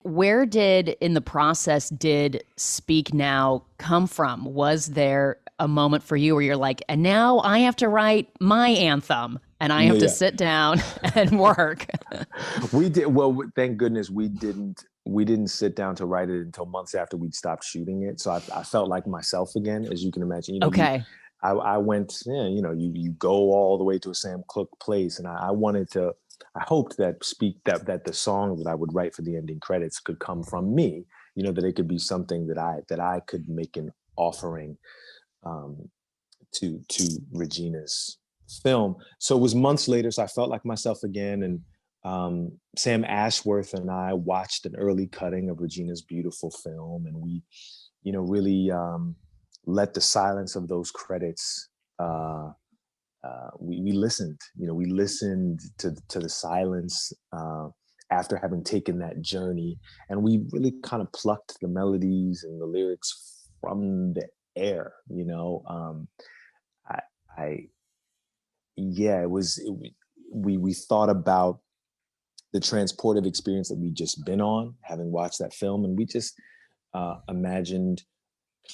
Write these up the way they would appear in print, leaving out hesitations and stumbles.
Where did in the process did Speak Now come from? Was there a moment for you where you're like, and now I have to write my anthem and I have to Yeah, sit down and work? we did. Well, thank goodness we didn't. We didn't sit down to write it until months after we'd stopped shooting it. So I felt like myself again, as you can imagine. Okay. I went. Yeah, you go all the way to a Sam Cooke place, and I wanted to. I hoped that the song that I would write for the ending credits could come from me. That it could be something that I could make an offering um, to Regina's film. So it was months later, so I felt like myself again. And Sam Ashworth and I watched an early cutting of Regina's beautiful film, and we, really let the silence of those credits. We listened. We listened to the silence. After having taken that journey, and we really kind of plucked the melodies and the lyrics from the air. I, I yeah, we thought about the transportive experience that we'd just been on, having watched that film, and we just imagined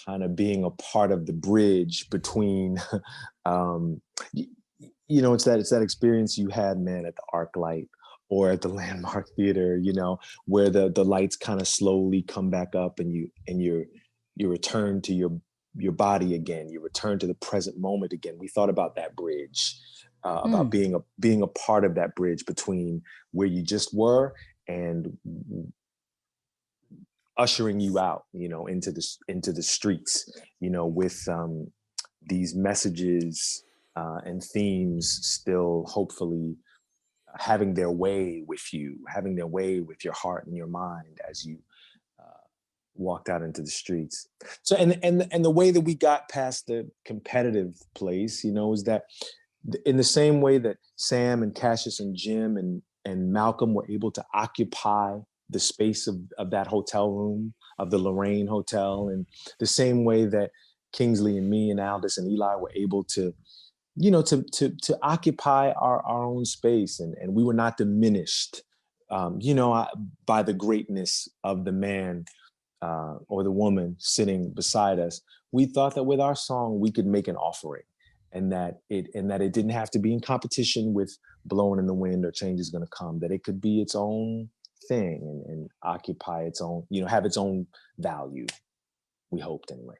kind of being a part of the bridge between, um, it's that experience you had, man, at the ArcLight or at the Landmark Theater, where the lights kind of slowly come back up, and you return to your body again. You return to the present moment again. We thought about that bridge, about Hmm. being a part of that bridge between where you just were and ushering you out, into the streets, with these messages and themes still hopefully having their way with you, having their way with your heart and your mind as you walked out into the streets. So and the way that we got past the competitive place, is that in the same way that Sam and Cassius and Jim and Malcolm were able to occupy the space of that hotel room of the Lorraine Hotel, and the same way that Kingsley and me and Aldous and Eli were able to, to occupy our own space, and we were not diminished, by the greatness of the man or the woman sitting beside us. We thought that with our song we could make an offering, and that it didn't have to be in competition with Blowing in the Wind or Change Is Gonna Come, that it could be its own thing, and occupy its own, have its own value. We hoped, anyway.